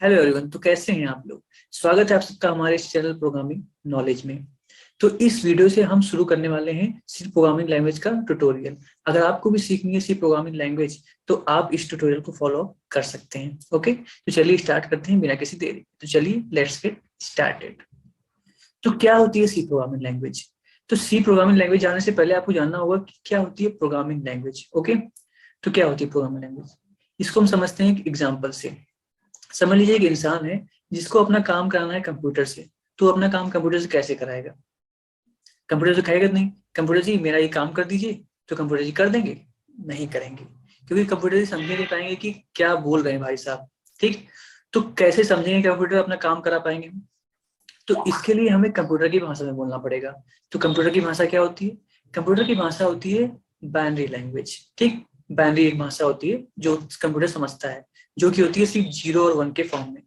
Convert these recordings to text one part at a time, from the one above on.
Hello everyone. तो कैसे हैं आप लोग। स्वागत है आप सबका हमारे इस चैनल प्रोग्रामिंग नॉलेज में। तो इस वीडियो से हम शुरू करने वाले हैं सी प्रोग्रामिंग लैंग्वेज का ट्यूटोरियल। अगर आपको भी सीखनी है सी प्रोग्रामिंग लैंग्वेज तो आप इस ट्यूटोरियल को फॉलो कर सकते हैं। ओके, तो चलिए स्टार्ट करते हैं बिना किसी देरी। तो चलिए लेट्स गेट स्टार्टेड। तो क्या होती है सी प्रोग्रामिंग लैंग्वेज। तो सी प्रोग्रामिंग लैंग्वेज जानने से पहले आपको जानना होगा कि क्या होती है प्रोग्रामिंग लैंग्वेज। ओके, तो क्या होती है प्रोग्रामिंग लैंग्वेज, इसको हम समझते हैं एक एग्जाम्पल से। समझ लीजिए एक इंसान है जिसको अपना काम कराना है कंप्यूटर से। तो अपना काम कंप्यूटर से कैसे कराएगा? कंप्यूटर से कहेगा नहीं कंप्यूटर जी मेरा ये काम कर दीजिए, तो कंप्यूटर जी कर देंगे? नहीं करेंगे, क्योंकि कंप्यूटर जी समझ नहीं पाएंगे कि क्या बोल रहे हैं भाई साहब। ठीक, तो कैसे समझेंगे कंप्यूटर अपना काम करा पाएंगे? तो इसके लिए हमें कंप्यूटर की भाषा में बोलना पड़ेगा। तो कंप्यूटर की भाषा क्या होती है? कंप्यूटर की भाषा होती है बाइनरी लैंग्वेज। ठीक, बाइनरी एक भाषा होती है जो कंप्यूटर समझता है, जो कि होती है सिर्फ 0 और 1 के फॉर्म में।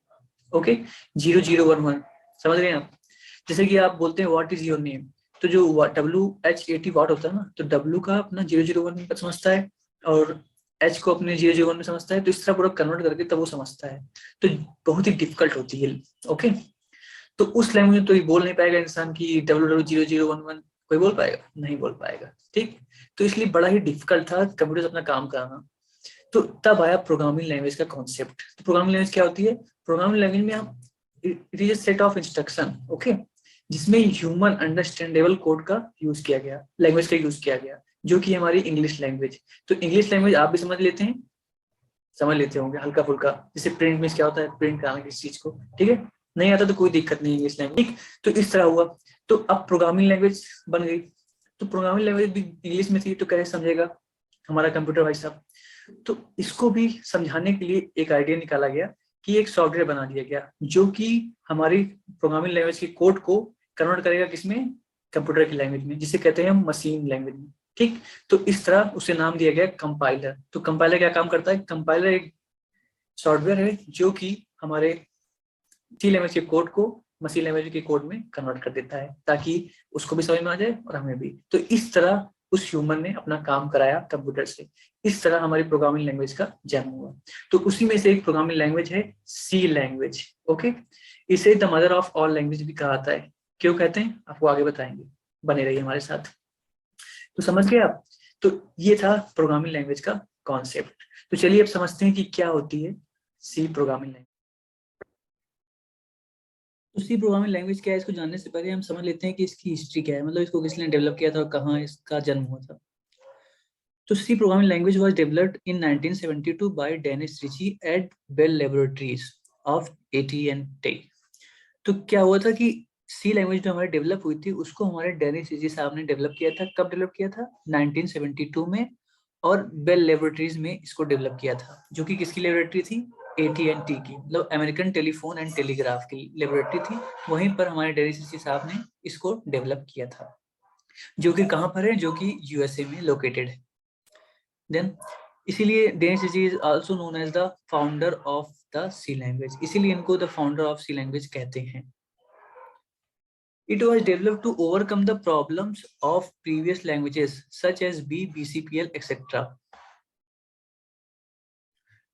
ओके, 0 0 1 1, समझ गए आप? जैसे कि आप बोलते हैं व्हाट इज योर नेम, तो जो WHAT वाट होता है ना, तो W का अपना 0 0 1 में समझता है और H को अपने 0 0 1 में समझता है। तो इस तरह पूरा कन्वर्ट करके तब वो समझता है। तो बहुत ही डिफिकल्ट होती है। ओके, तो उस लैंग्वेज में तो ये बोल नहीं पाएगा इंसान की WW0011, कोई बोल पाएगा? नहीं बोल पाएगा। ठीक, तो इसलिए बड़ा ही डिफिकल्ट था कंप्यूटर से अपना काम कराना। तो तब आया प्रोग्रामिंग लैंग्वेज का कॉन्सेप्ट। तो प्रोग्रामिंग लैंग्वेज क्या होती है? प्रोग्रामिंग लैंग्वेज में हम it is a set of instruction, okay, जिसमें ह्यूमन अंडरस्टैंडेबल कोड का यूज किया गया, लैंग्वेज का यूज किया गया, जो कि हमारी इंग्लिश लैंग्वेज। तो इंग्लिश लैंग्वेज आप भी समझ लेते हैं, समझ लेते होंगे हल्का फुल्का। जैसे प्रिंट में क्या होता है, प्रिंट कराना किसी चीज को, ठीक है, नहीं आता तो कोई दिक्कत नहीं इंग्लिश लैंग्वेज। ठीक, तो इस तरह हुआ। तो अब प्रोग्रामिंग लैंग्वेज बन गई। तो प्रोग्रामिंग लैंग्वेज भी इंग्लिश में थी, तो कैसे समझेगा हमारा कंप्यूटर भाई साहब? तो इसको भी समझाने के लिए एक आइडिया निकाला गया कि एक सॉफ्टवेयर बना दिया गया जो कि हमारी प्रोग्रामिंग लैंग्वेज के कोड को कन्वर्ट करेगा किसमें? कंप्यूटर की लैंग्वेज में, जिसे कहते हैं हम मशीन लैंग्वेज में। ठीक, तो इस तरह उसे नाम दिया गया कंपाइलर। तो कंपाइलर क्या काम करता है? कंपाइलर एक सॉफ्टवेयर है जो कि हमारे सी लैंग्वेज के कोड को मशीन लैंग्वेज के कोड में कन्वर्ट कर देता है, ताकि उसको भी समझ में आ जाए और हमें भी। तो इस तरह उस ह्यूमन ने अपना काम कराया कंप्यूटर से। इस तरह हमारी प्रोग्रामिंग लैंग्वेज का जन्म हुआ। तो उसी में से एक प्रोग्रामिंग लैंग्वेज है सी लैंग्वेज। ओके, इसे the mother of all language भी कहा जाता है। क्यों कहते हैं आपको आगे बताएंगे, बने रहिए हमारे साथ। तो समझ गए आप? तो ये था प्रोग्रामिंग लैंग्वेज का कॉन्सेप्ट। तो चलिए अब समझते हैं कि क्या होती है सी प्रोग्रामिंग लैंग्वेज। तो सी प्रोग्रामिंग लैंग्वेज क्या है, इसको जानने से पहले हम समझ लेते हैं कि इसकी हिस्ट्री क्या है, मतलब इसको किसने डेवलप किया था और कहाँ इसका जन्म हुआ था। तो C programming language was developed in 1972 by Dennis Ritchie at Bell Laboratories of AT&T। तो क्या हुआ था कि सी लैंग्वेज जो हमारी डेवलप हुई थी उसको हमारे डेनिस रिची साहब ने डेवलप किया था। कब डेवलप किया था? 1972 में। और बेल लेबोरेटरीज में इसको डेवलप किया था, जो कि किसकी लेबोरेटरी थी? AT&T की, मतलब अमेरिकन टेलीफोन एंड टेलीग्राफ की लेबोरेटरी थी। वहीं पर हमारे डेनिस रिची साहब ने इसको डेवलप किया था, जो कि कहाँ पर है? जो कि USA में लोकेटेड है। देन इसीलिए Dennis Ritchie is also known as the founder of the C language, इसीलिए इनको the founder of C language कहते हैं। It was developed to overcome the problems of previous languages such as B, BCPL, etc.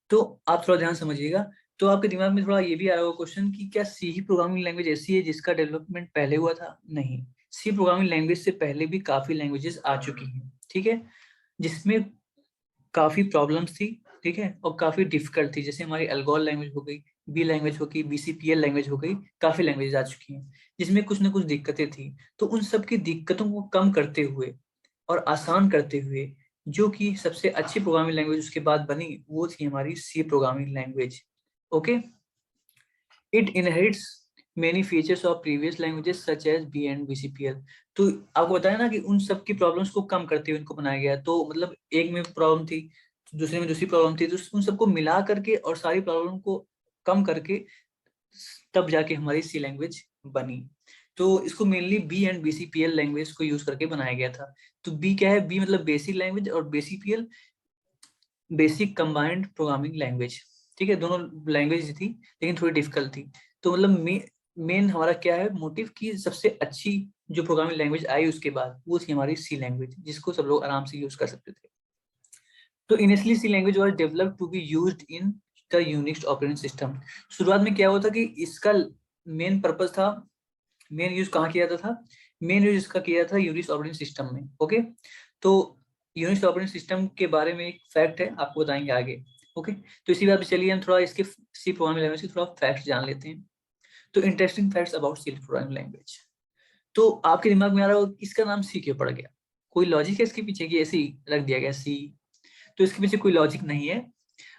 तो आप थोड़ा ध्यान समझिएगा। तो आपके दिमाग में थोड़ा ये भी आ रहा होगा क्वेश्चन कि क्या सी ही प्रोग्रामिंग लैंग्वेज ऐसी है जिसका डेवलपमेंट पहले हुआ था? नहीं, सी प्रोग्रामिंग लैंग्वेज से पहले भी काफी लैंग्वेजेस आ चुकी हैं, ठीक है, जिसमें काफी प्रॉब्लम्स थी, ठीक है, और काफी डिफिकल्ट थी। जैसे हमारी अल्गोल लैंग्वेज हो गई, बी लैंग्वेज हो गई, BCPL लैंग्वेज हो गई, काफी लैंग्वेज आ चुकी हैं जिसमें कुछ ना कुछ दिक्कतें थी। तो उन सब की दिक्कतों को कम करते हुए और आसान करते हुए जो कि सबसे अच्छी प्रोग्रामिंग लैंग्वेज उसके बाद बनी, वो थी हमारी C programming language. Okay, it inherits many features of previous languages such as B and BCPL। तो आपको बताया ना कि उन सब की प्रॉब्लम्स को कम करते हुए इनको बनाया गया। तो मतलब एक में प्रॉब्लम थी, दूसरे में दूसरी प्रॉब्लम थी, तो उन सबको मिला करके और सारी प्रॉब्लम को कम करके तब जाके हमारी सी लैंग्वेज बनी। तो इसको mainly B and BCPL language को यूज करके बनाया गया था। तो बी क्या है? बी मतलब बेसिक लैंग्वेज, और BCPL basic combined programming language. ठीक है, दोनों लैंग्वेज थी लेकिन थोड़ी डिफिकल्ट थी। तो मतलब मेन हमारा क्या है मोटिव की सबसे अच्छी जो प्रोग्रामिंग लैंग्वेज आई उसके बाद, वो थी हमारी सी लैंग्वेज, जिसको सब लोग आराम से यूज कर सकते थे। तो initially C language was developed to be used in का यूनिक्स ऑपरेटिंग सिस्टम। शुरुआत में क्या हुआ था कि इसका मेन पर्पस था, मेन यूज कहाँ किया जाता था, मेन यूज इसका किया था यूनिक्स ऑपरेटिंग सिस्टम में। ओके, तो यूनिक्स ऑपरेटिंग सिस्टम के बारे में एक फैक्ट है, आपको बताएंगे आगे। ओके, तो इसी बात पे चलिए हम थोड़ा इसके सी प्रोग्रामिंग लैंग्वेज के थोड़ा फैक्ट जान लेते हैं। तो interesting facts about C programming language. तो आपके दिमाग में आ रहा होगा इसका नाम सी क्यों पड़ गया, कोई लॉजिक है इसके पीछे कि ऐसे ही रख दिया गया सी? तो इसके पीछे कोई लॉजिक नहीं है।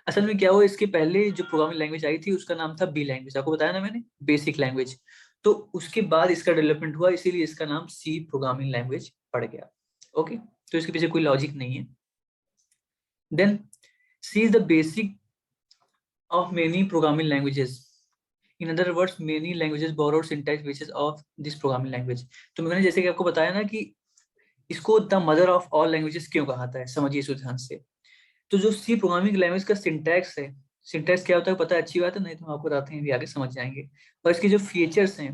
असल में क्या हुआ, इसके पहले जो प्रोग्रामिंग लैंग्वेज आई थी उसका नाम था बी लैंग्वेज, आपको बताया ना मैंने, बेसिक लैंग्वेज। तो उसके बाद इसका डेवलपमेंट हुआ, इसीलिए इसका नाम सी प्रोग्रामिंग लैंग्वेज पड़ गया। ओके, तो इसके पीछे कोई लॉजिक नहीं है। Then C is the basic of many programming languages. In other words many languages borrowed syntax basis of this programming language. तो मैंने जैसे कि आपको बताया ना कि इसको the mother of all languages क्यों कहा है, समझिए इस ध्यान से। तो जो सी प्रोग्रामिंग लैंग्वेज का सिंटैक्स है, सिंटैक्स क्या होता है पता है, अच्छी बात है, नहीं तो हम आपको बताते हैं, भी आगे समझ जाएंगे। और इसके जो फीचर्स हैं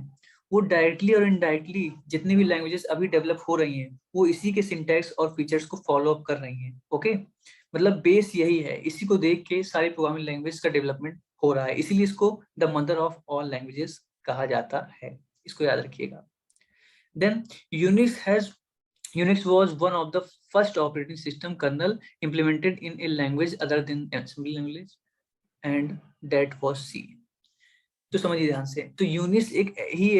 वो डायरेक्टली और इनडायरेक्टली जितनी भी लैंग्वेजेस अभी डेवलप हो रही हैं वो इसी के सिंटैक्स और फीचर्स को फॉलो अप कर रही हैं। ओके, मतलब बेस यही है, इसी को देख के सारी प्रोग्रामिंग लैंग्वेज का डेवलपमेंट हो रहा है, इसीलिए इसको the mother of all languages कहा जाता है, इसको याद रखिएगा। Then Unix has Unix was one of the first operating system kernel implemented in a language other than assembly language, and that was C. तो समझिए ध्यान से, तो यूनिक्स एक ही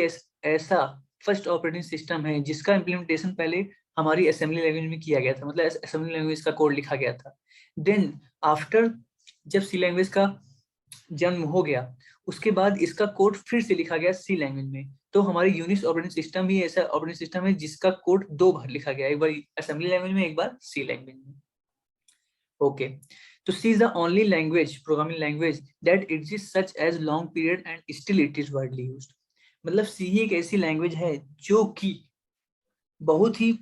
ऐसा फर्स्ट ऑपरेटिंग सिस्टम है जिसका इम्प्लीमेंटेशन पहले हमारी असेंबली लैंग्वेज में किया गया था, मतलब असेंबली लैंग्वेज का कोड लिखा गया था। देन आफ्टर जब सी लैंग्वेज का जन्म हो गया उसके बाद इसका कोड फिर से लिखा गया सी लैंग्वेज में। तो हमारी यूनिक्स ऑपरेटिंग सिस्टम ही ऐसा ऑपरेटिंग सिस्टम है जिसका कोड दो बार लिखा गया, एक बार असेंबली लैंग्वेज में, एक बार सी लैंग्वेज में। ओके, तो C is the only language, programming language that exist such as long period and still it is widely used. मतलब सी ही एक ऐसी लैंग्वेज है जो कि बहुत ही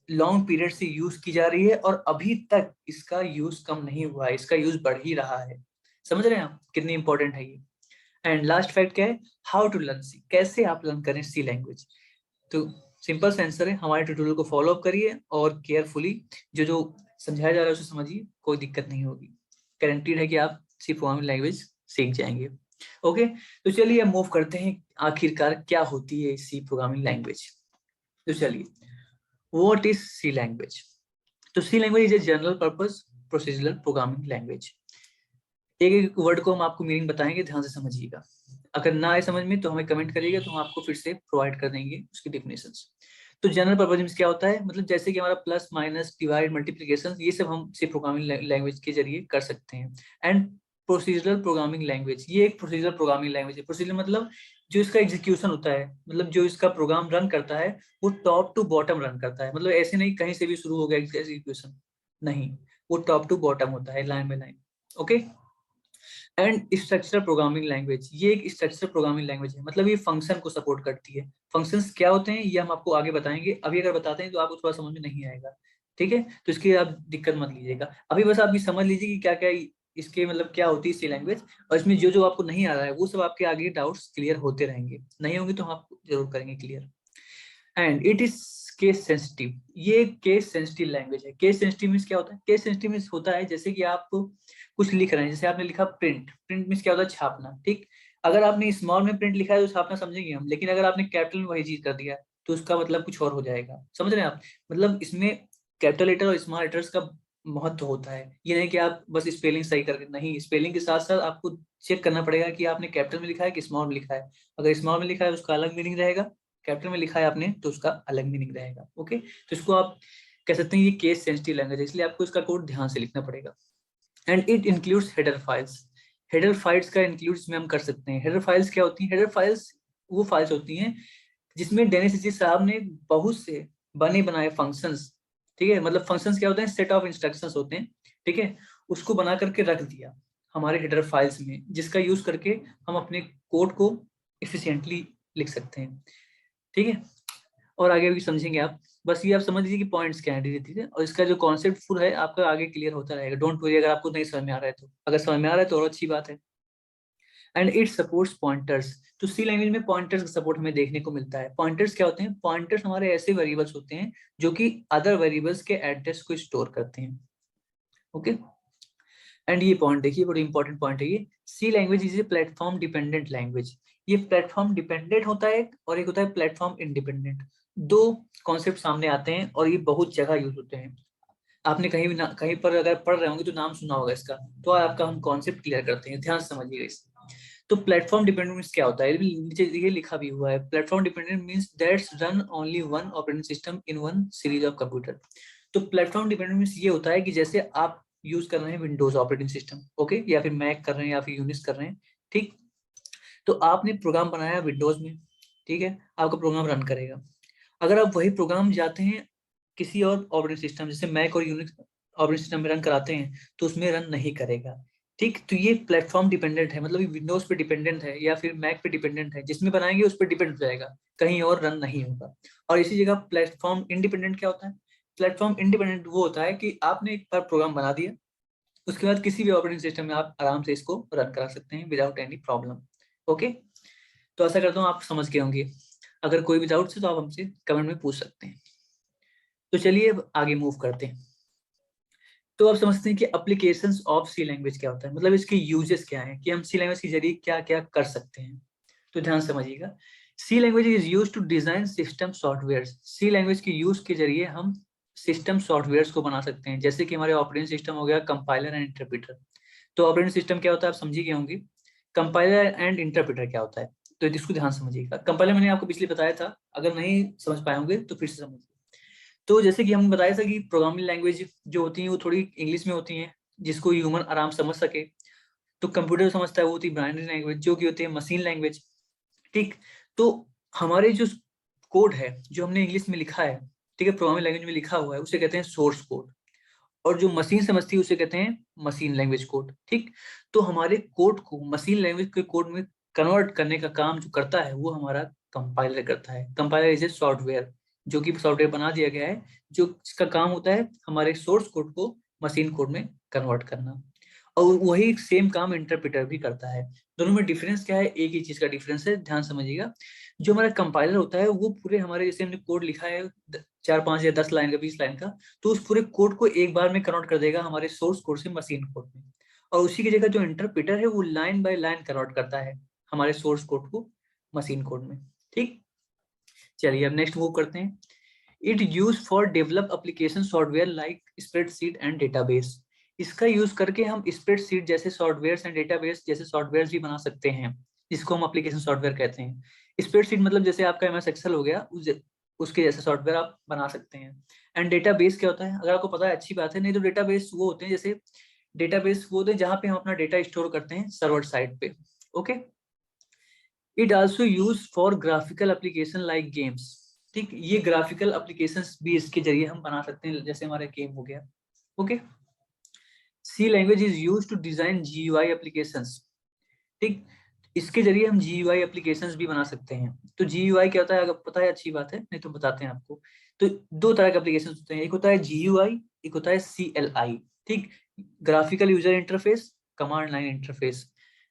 लॉन्ग पीरियड से यूज की जा रही है और अभी तक इसका यूज कम नहीं हुआ है, इसका यूज बढ़ ही रहा है। समझ रहे हैं आप कितनी इंपॉर्टेंट है ये। एंड लास्ट फैक्ट क्या है, हाउ टू लर्न सी, कैसे आप लर्न करें सी लैंग्वेज। तो सिंपल सा आंसर है, हमारे ट्यूटोरियल को फॉलो अप करिए और केयरफुली जो जो समझाया जा रहा है उसे समझिए, कोई दिक्कत नहीं होगी, गारंटीड है कि आप सी प्रोग्रामिंग लैंग्वेज सीख जाएंगे। ओके, तो चलिए अब मूव करते हैं आखिरकार क्या होती है सी प्रोग्रामिंग लैंग्वेज। तो चलिए, व्हाट इज सी लैंग्वेज। तो C language is a general purpose procedural programming language. एक एक वर्ड को हम आपको मीनिंग बताएंगे, ध्यान से समझिएगा। अगर ना आए समझ में तो हमें कमेंट करिएगा, तो हम आपको फिर से प्रोवाइड कर देंगे उसकी डेफिनेशंस। तो जनरल पर्पस मींस क्या होता है, मतलब जैसे कि हमारा प्लस माइनस डिवाइड मल्टीप्लिकेशन ये सब हम सी प्रोग्रामिंग लैंग्वेज के जरिए कर सकते हैं। एंड प्रोसीजरल प्रोग्रामिंग लैंग्वेज, ये एक प्रोसीजरल प्रोग्रामिंग लैंग्वेज है। प्रोसीजर मतलब जो इसका एग्जीक्यूशन होता है, मतलब जो इसका प्रोग्राम रन करता है वो टॉप टू बॉटम रन करता है, मतलब ऐसे नहीं कहीं से भी शुरू हो गया एग्जीक्यूशन, नहीं, वो टॉप टू बॉटम होता है, line by line. Okay, and structural programming language, ये एक स्ट्रक्चरल प्रोग्रामिंग लैंग्वेज है, मतलब ये फंक्शन को सपोर्ट करती है। फंक्शंस क्या होते हैं ये हम आपको आगे बताएंगे, अभी अगर बताते हैं तो आपको थोड़ा समझ में नहीं आएगा, ठीक है, तो इसकी आप दिक्कत मत लीजिएगा। अभी बस आप ये समझ लीजिए कि क्या क्या इसके मतलब क्या होती है सी लैंग्वेज, और इसमें जो जो आपको नहीं आ रहा है वो सब आपके आगे डाउट्स क्लियर होते रहेंगे, नहीं होंगे तो हम आपको जरूर करेंगे clear. And it is case sensitive, ये केस सेंसिटिव लैंग्वेज है। केस सेंसिटिव मींस क्या होता है, केस सेंसिटिव मींस होता है जैसे कि आप कुछ लिख रहे हैं, जैसे आपने लिखा प्रिंट, प्रिंट मींस क्या होता है, छापना, ठीक। अगर आपने स्मॉल में प्रिंट लिखा है तो छापना समझेंगे हम, लेकिन अगर आपने कैपिटल में वही चीज कर दिया तो उसका मतलब कुछ और हो जाएगा, समझ रहे हैं आप। मतलब इसमें कैपिटल लेटर और स्मॉल लेटर्स का महत्व होता है, ये नहीं कि आप बस स्पेलिंग सही करके, नहीं, स्पेलिंग के साथ साथ आपको चेक करना पड़ेगा कि आपने कैपिटल में लिखा है कि स्मॉल में लिखा है। अगर स्मॉल में लिखा है उसका अलग मीनिंग रहेगा, कैपिटल में लिखा है आपने तो उसका अलग मीनिंग रहेगा। ओके, तो इसको आप कह सकते हैं ये केस सेंसिटिव लैंग्वेज है, इसलिए आपको इसका कोड ध्यान से लिखना पड़ेगा। And it includes header files, header files का इंक्लूड इसमें हम कर सकते हैं। हेडर फाइल्स क्या होती हैं, हेडर फाइल्स वो फाइल्स होती हैं जिसमें डेनिस जी साहब ने बहुत से बने बनाए फंक्शंस, ठीक है, मतलब फंक्शंस क्या होते हैं, सेट ऑफ इंस्ट्रक्शंस होते हैं, ठीक है, उसको बना करके रख दिया हमारे हेडर फाइल्स में, जिसका यूज करके हम अपने कोड को इफिशिएंटली लिख सकते हैं, ठीक है। और आगे भी समझेंगे आप, बस ये आप समझ लीजिए कि पॉइंट्स क्या है धीरे धीरे, और इसका जो कॉन्सेप्ट फुल है आपका आगे क्लियर होता रहेगा, डोंट वरी अगर आपको नहीं समझ में आ रहा है तो, अगर समझ में आ रहा है तो और अच्छी बात है। एंड इट सपोर्ट्स पॉइंटर्स, तो सी लैंग्वेज में पॉइंटर्स का सपोर्ट हमें देखने को मिलता है। पॉइंटर्स क्या होते हैं, पॉइंटर्स हमारे ऐसे वेरिएबल्स होते हैं जो कि अदर वेरिएबल्स के एड्रेस को स्टोर करते हैं। ओके, एंड ये पॉइंट देखिए, बड़ी इंपॉर्टेंट पॉइंट है ये, C language is a platform dependent language. ये प्लेटफॉर्म डिपेंडेंट होता है और एक होता है प्लेटफॉर्म इंडिपेंडेंट। दो कॉन्सेप्ट सामने आते हैं और ये बहुत जगह यूज होते हैं। आपने कहीं भी कहीं पर अगर पढ़ रहे होंगे तो नाम सुना होगा इसका। तो आपका हम कॉन्सेप्ट क्लियर करते हैं, ध्यान से समझिएगा इस। तो प्लेटफॉर्म डिपेंडेंट मींस क्या होता है, नीचे ये लिखा भी हुआ है, platform dependent means that's run only one operating system in one series of computer. तो प्लेटफॉर्म डिपेंडेंट मींस ये होता है कि जैसे आप यूज कर रहे हैं विंडोज ऑपरेटिंग सिस्टम, ओके, या फिर मैक कर रहे हैं या फिर यूनिक्स कर रहे हैं, ठीक। तो आपने प्रोग्राम बनाया विंडोज में, ठीक है, आपका प्रोग्राम रन करेगा। अगर आप वही प्रोग्राम जाते हैं किसी और ऑपरेटिंग सिस्टम जैसे मैक और यूनिक्स ऑपरेटिंग सिस्टम में रन कराते हैं तो उसमें रन नहीं करेगा, ठीक। तो ये प्लेटफॉर्म डिपेंडेंट है, मतलब विंडोज पे डिपेंडेंट है या फिर मैक पे डिपेंडेंट है, जिसमें बनाएंगे उस पर डिपेंड हो जाएगा, कहीं और रन नहीं होगा। और इसी जगह प्लेटफॉर्म इंडिपेंडेंट क्या होता है, प्लेटफॉर्म इंडिपेंडेंट वो होता है कि आपने एक बार प्रोग्राम बना दिया, उसके बाद किसी भी ऑपरेटिंग सिस्टम में आप आराम से इसको रन करा सकते हैं विदाउट एनी प्रॉब्लम, ओके। तो ऐसा करता हूँ आप समझ गए होंगे। अगर कोई भी डाउट है तो आप हमसे कमेंट में पूछ सकते हैं। तो चलिए अब आगे मूव करते हैं। तो आप समझते हैं कि एप्लीकेशंस ऑफ सी लैंग्वेज क्या होता है, मतलब इसके यूजेस क्या हैं, कि हम सी लैंग्वेज के जरिए क्या क्या कर सकते हैं। तो ध्यान समझिएगा, C language is use to design system software. C language के यूज के जरिए हम सिस्टम सॉफ्टवेयर को बना सकते हैं, जैसे कि हमारे ऑपरेटिंग सिस्टम हो गया, कंपाइलर एंड इंटरप्रेटर। तो ऑपरेटिंग सिस्टम क्या होता है आप समझ गए होंगे, कंपाइलर एंड इंटरप्रेटर क्या होता है, तो इसको ध्यान समझिएगा। कंपाइलर मैंने आपको पिछले बताया था, अगर नहीं समझ पाए होंगे तो फिर से समझिए। तो जैसे कि हम बताया था कि प्रोग्रामिंग लैंग्वेज जो होती है वो थोड़ी इंग्लिश में होती हैं, जिसको ह्यूमन आराम समझ सके। तो कंप्यूटर समझता है वो होती है बाइनरी लैंग्वेज, जो कि होती है मशीन लैंग्वेज, ठीक। तो हमारे जो कोड है जो हमने इंग्लिश में लिखा है, ठीक है, प्रोग्रामिंग लैंग्वेज में लिखा हुआ है, उसे कहते हैं सोर्स कोड। और जो मशीन समझती है उसे कहते हैं मशीन लैंग्वेज कोड, ठीक। तो हमारे कोड को मशीन लैंग्वेज के कोड में कन्वर्ट करने का काम जो करता है वो हमारा कंपाइलर करता है। कंपाइलर इज ए सॉफ्टवेयर, जो कि सॉफ्टवेयर बना दिया गया है, जो इसका काम होता है हमारे सोर्स कोड को मशीन कोड में कन्वर्ट करना। और वही सेम काम इंटरप्रेटर भी करता है। दोनों में डिफरेंस क्या है, एक ही चीज का डिफरेंस है, ध्यान समझिएगा। जो हमारा कंपाइलर होता है वो पूरे हमारे, जैसे हमने कोड लिखा है 4 5 या 10 लाइन का, 20 लाइन का, तो उस पूरे कोड को एक बार में कन्वर्ट कर देगा हमारे सोर्स कोड से मशीन कोड में। और उसी की जगह जो इंटरप्रेटर है वो लाइन बाय लाइन कन्वर्ट करता है हमारे सोर्स कोड को मशीन कोड में, ठीक। चलिए अब नेक्स्ट मूव करते हैं। It use for develop application software like spreadsheet and database. इसका यूज करके हम स्प्रेडशीट जैसे सॉफ्टवेयर एंड डेटाबेस जैसे सॉफ्टवेयर भी बना सकते हैं, जिसको हम एप्लीकेशन सॉफ्टवेयर कहते हैं। स्प्रेडशीट मतलब जैसे आपका एमएस एक्सेल हो गया, उसके जैसे सॉफ्टवेयर आप बना सकते हैं। एंड डेटाबेस क्या होता है, अगर आपको पता है अच्छी बात है, नहीं तो डेटाबेस वो होते हैं, जैसे डेटाबेस वो होते हैं जहाँ पे हम अपना डेटा स्टोर करते हैं सर्वर साइड पे, okay. It also use for graphical application like games, ठीक। ये ग्राफिकल एप्लीकेशंस भी इसके जरिए हम बना सकते हैं, जैसे हमारा गेम हो गया, okay. C language is use to design GUI applications, ठीक। इसके जरिए हम जीयूआई एप्लीकेशंस भी बना सकते हैं। तो जीयूआई क्या होता है, अगर पता है अच्छी बात है, नहीं तो बताते हैं आपको। तो दो तरह के एप्लीकेशंस होते हैं, एक होता है जीयूआई, एक होता है सीएलआई, ठीक। Graphical user interface, command line interface.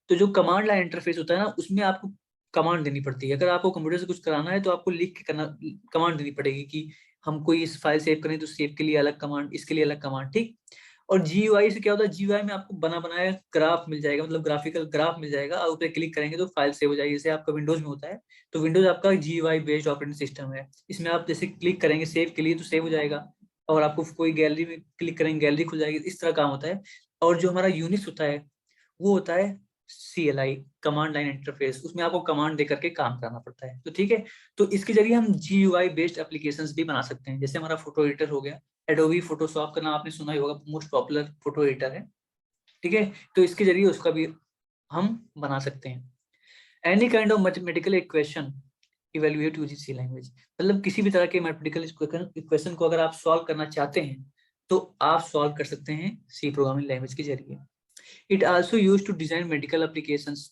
तो जो कमांड लाइन इंटरफेस होता है ना, उसमें आपको कमांड देनी पड़ती है। अगर आपको कंप्यूटर से कुछ कराना है तो आपको लिख के करना, कमांड देनी पड़ेगी कि हम कोई इस फाइल सेव करें तो सेव के लिए अलग कमांड, इसके लिए अलग कमांड, ठीक। और जीयूआई से क्या होता है, जीयूआई में आपको बना बनाया ग्राफ मिल जाएगा, मतलब ग्राफिकल ग्राफ मिल जाएगा, और उस पर क्लिक करेंगे तो फाइल सेव हो जाएगी, जैसे आपका विंडोज में होता है। तो विंडोज आपका जीयूआई बेस्ड ऑपरेटिंग सिस्टम है, इसमें आप जैसे क्लिक करेंगे सेव के लिए तो सेव हो जाएगा, और आपको कोई गैलरी में क्लिक करेंगे गैलरी खुल जाएगी, इस तरह काम होता है। और जो हमारा यूनिक्स होता है वो होता है सीएलआई, कमांड लाइन इंटरफेस, उसमें आपको कमांड दे करके काम करना पड़ता है, तो ठीक है। तो इसके जरिए हम जीयूआई बेस्ड एप्लीकेशंस भी बना सकते हैं, जैसे हमारा फोटो एडिटर हो गया, एडोबी फोटोशॉप का नाम आपने सुना ही होगा, मोस्ट पॉपुलर फोटो एडिटर है, ठीक है। तो इसके जरिए उसका भी हम बना सकते हैं। Any kind of mathematical equation evaluate using C language, मतलब किसी भी तरह के मैथमेटिकल इक्वेशन को अगर आप सॉल्व करना चाहते हैं तो आप सॉल्व कर सकते हैं सी प्रोग्रामिंग लैंग्वेज के जरिए। It also use to design medical applications,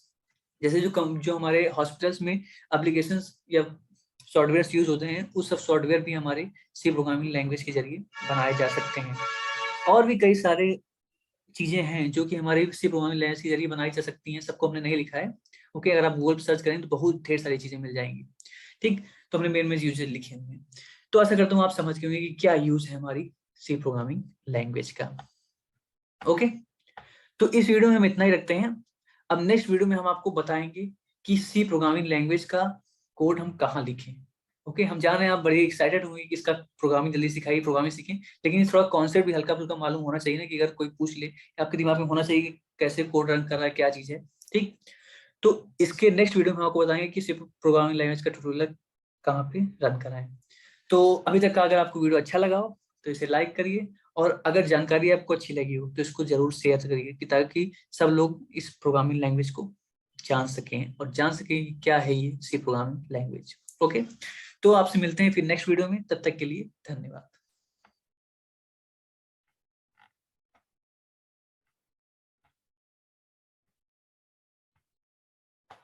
जैसे जो हमारे हॉस्पिटल्स में एप्लीकेशंस या सॉफ्टवेयर यूज होते हैं, उस सब सॉफ्टवेयर भी हमारे सी प्रोग्रामिंग लैंग्वेज के जरिए बनाए जा सकते हैं। और भी कई सारे चीजें हैं जो कि हमारे सी प्रोग्रामिंग लैंग्वेज के जरिए बनाई जा सकती हैं, सबको हमने नहीं लिखा है, ओके। अगर आप गूगल पर सर्च करें तो बहुत ढेर सारी चीजें मिल जाएंगी, ठीक। तो हमने मेन यूज लिखे हुए हैं। तो आशा करता हूँ आप समझ गए होंगे कि क्या यूज है हमारी सी प्रोग्रामिंग लैंग्वेज का, ओके। तो इस वीडियो में हम इतना ही रखते हैं। अब नेक्स्ट वीडियो में हम आपको बताएंगे कि सी प्रोग्रामिंग लैंग्वेज का कोड हम कहाँ लिखें। ओके, हम जान रहे हैं आप बड़े एक्साइटेड होंगे कि इसका प्रोग्रामिंग जल्दी सिखाइए, प्रोग्रामिंग सीखें, लेकिन थोड़ा कॉन्सेप्ट भी हल्का फुल्का मालूम होना चाहिए ना, कि अगर कोई पूछ ले आपके दिमाग में होना चाहिए कि कैसे कोड रन कर रहा है, क्या चीज है। ठीक, तो इसके नेक्स्ट वीडियो में हम आपको बताएंगे कि सी प्रोग्रामिंग लैंग्वेज का ट्यूटोरियल कहाँ पे रन कराएं। तो अभी तक का अगर आपको वीडियो अच्छा लगा हो तो इसे लाइक करिए, और अगर जानकारी आपको अच्छी लगी हो तो इसको जरूर शेयर करिए, कि ताकि सब लोग इस प्रोग्रामिंग लैंग्वेज को जान सकें और जान सकें कि क्या है ये सी प्रोग्रामिंग लैंग्वेज। ओके, तो आपसे मिलते हैं फिर नेक्स्ट वीडियो में, तब तक के लिए धन्यवाद।